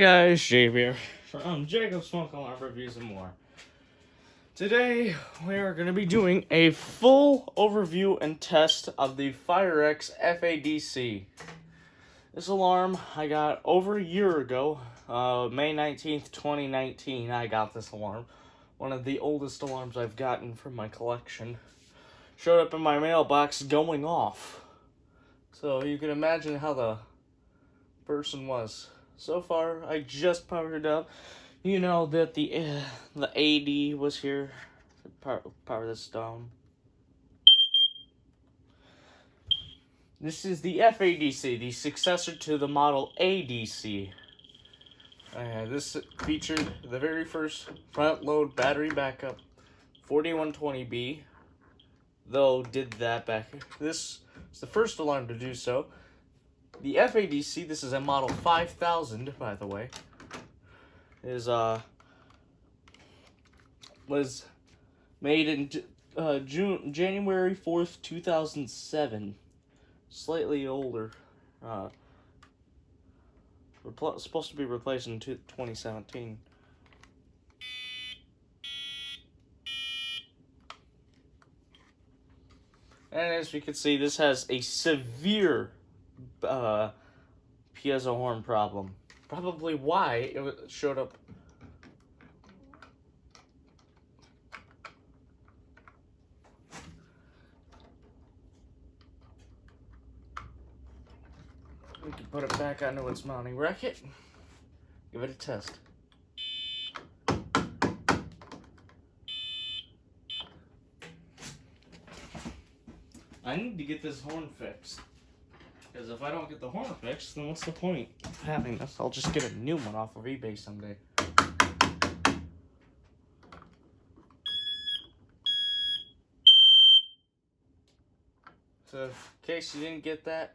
Hey guys, Jay here from Jacob's Smoke Alarm Reviews and more. Today we are going to be doing a full overview and test of the Firex fadc. This alarm I got over a year ago, May 19th, 2019. I got this alarm. One of the oldest alarms I've gotten from my collection. Showed up in my mailbox going off. So you can imagine how the person was. So far, I just powered it up. You know that the AD was here to power this down. This is the fadc, the successor to the model ADC. This featured the very first front-load battery backup, 4120B. Though did that back. This is the first alarm to do so. The fadc, this is a model 5000, by the way, was made in January 4th, 2007. Slightly older. Supposed to be replaced in 2017. And as we can see, this has a severe piezo horn problem. Probably why it showed up. We can put it back onto its mounting bracket. Give it a test. I need to get this horn fixed. Because if I don't get the horn fixed, then what's the point of having this? I'll just get a new one off of eBay someday. So, in case you didn't get that,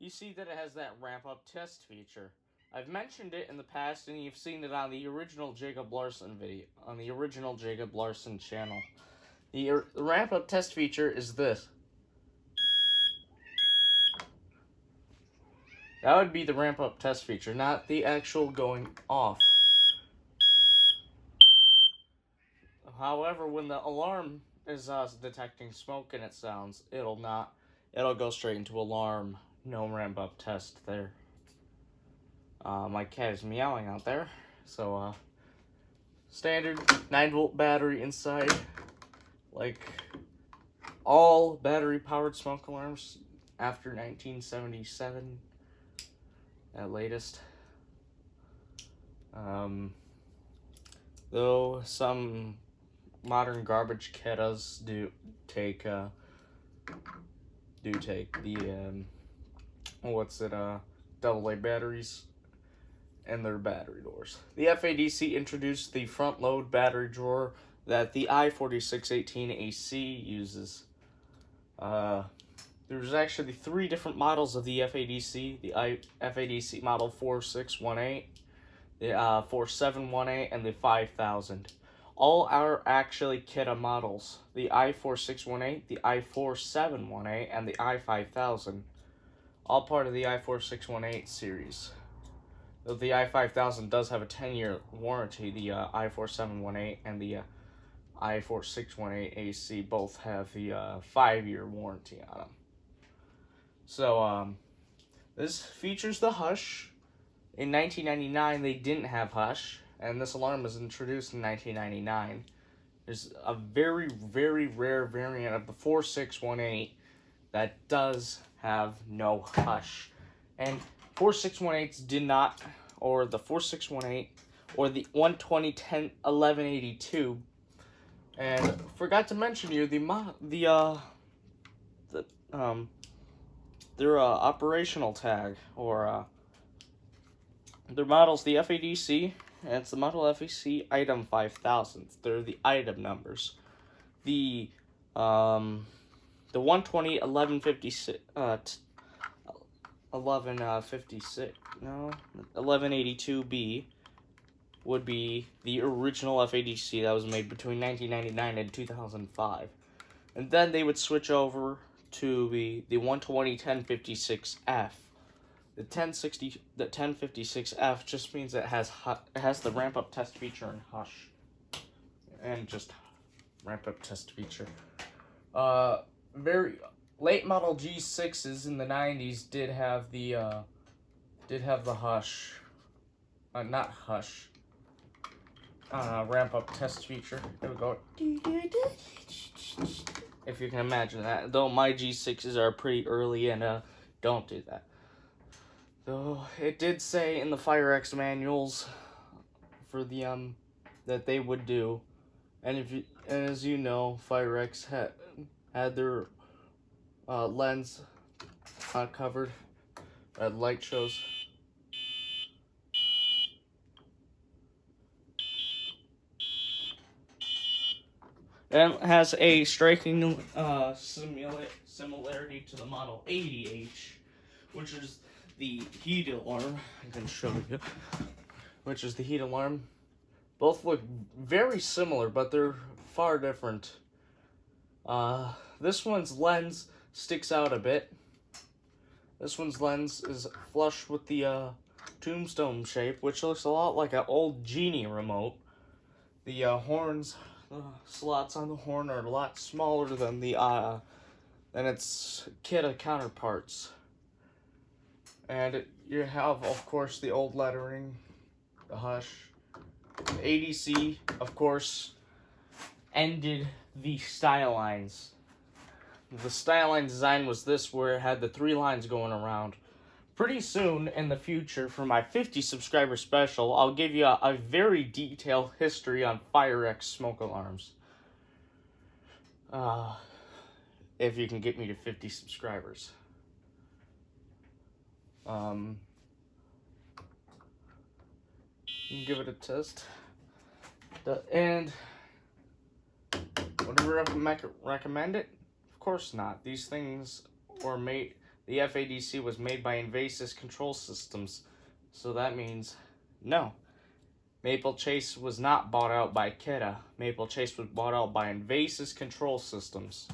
you see that it has that ramp-up test feature. I've mentioned it in the past, and you've seen it on the original Jacob Larson video, on the original Jacob Larson channel. The ramp-up test feature is this. That would be the ramp-up test feature, not the actual going off. However, when the alarm is detecting smoke and it sounds, it'll go straight into alarm. No ramp-up test there. My cat is meowing out there. So, standard 9-volt battery inside. Like all battery-powered smoke alarms after 1977 at latest. Though some modern garbage kettas do take the AA batteries and their battery doors. The fadc introduced the front-load battery drawer that the i4618AC uses. There's actually 3 different models of the fadc. The fadc model 4618, the 4718, and the 5000. All are actually Keta models. The i4618, the i4718, and the i5000. All part of the i4618 series. Though the i5000 does have a 10-year warranty, the i4718 and the i4618AC both have the 5-year warranty on them. So, this features the hush. In 1999, they didn't have hush, and this alarm was introduced in 1999. There's a very, very rare variant of the 4618 that does have no hush. And 4618s did not, or the 4618, or the 120101182, and forgot to mention here their operational tag, or their models, the fadc, and it's the model FAC item 5000. They're the item numbers. The 120 1182B would be the original FADC that was made between 1999 and 2005. and then they would switch over to the 120-1056F. The 1056F just means it has the ramp up test feature and hush, and just ramp up test feature. Very late model G6s in the 90s did have the hush, not hush, ramp up test feature. There we go. If you can imagine that. Though my G6s are pretty early and don't do that. Though it did say in the Firex manuals for the that they would do, and as you know, Firex had their lens covered at light shows. And it has a striking similarity to the Model 80H, which is the heat alarm. I can show you. Which is the heat alarm. Both look very similar, but they're far different. This one's lens sticks out a bit. This one's lens is flush with the tombstone shape, which looks a lot like an old Genie remote. The horns, the slots on the horn are a lot smaller than than its Kita counterparts. And you have, of course, the old lettering, the hush. The ADC, of course, ended the style lines. The style line design was this, where it had the 3 lines going around. Pretty soon in the future, for my 50 subscriber special, I'll give you a very detailed history on Firex smoke alarms. If you can get me to 50 subscribers. You can give it a test. And would I recommend it? Of course not. These things were made, the FADC was made by Invasys Control Systems, so that means no. Maple Chase was not bought out by Kita. Maple Chase was bought out by Invasys Control Systems.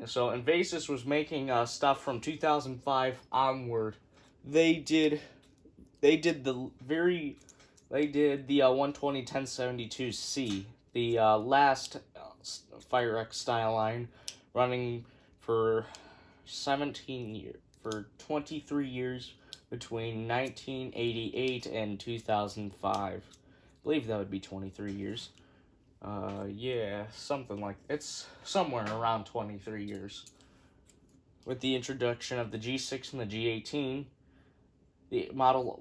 So Invasys was making stuff from 2005 onward. They did the 120-1072C, the last Firex style line, running for 23 years between 1988 and 2005. I believe that would be 23 years. Yeah, something like, it's somewhere around 23 years. With the introduction of the G6 and the G18, the Model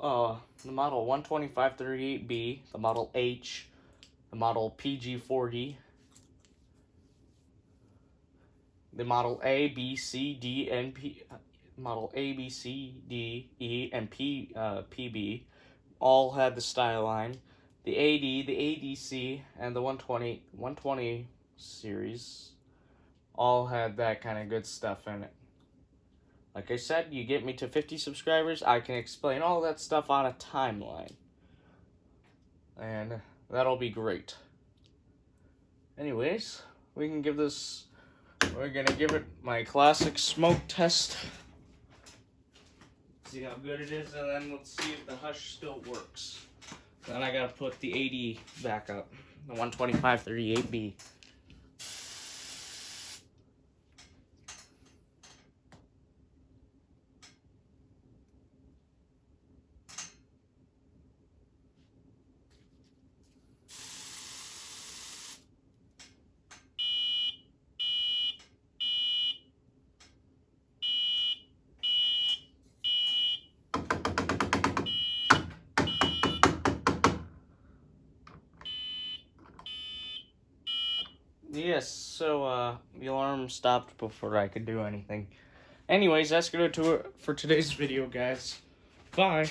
12538B, the Model H, the Model PG40, the Model A, B, C, D, and P, Model A, B, C, D, E, and PB, all had the style line. The AD, the ADC, and the 120 series all had that kind of good stuff in it. Like I said, you get me to 50 subscribers, I can explain all that stuff on a timeline. And that'll be great. Anyways, we're gonna give it my classic smoke test. See how good it is, and then let's see if the hush still works. Then I gotta put the 80 back up, the 12538B. Yes, so the alarm stopped before I could do anything. Anyways, that's gonna do it for today's video, guys. Bye.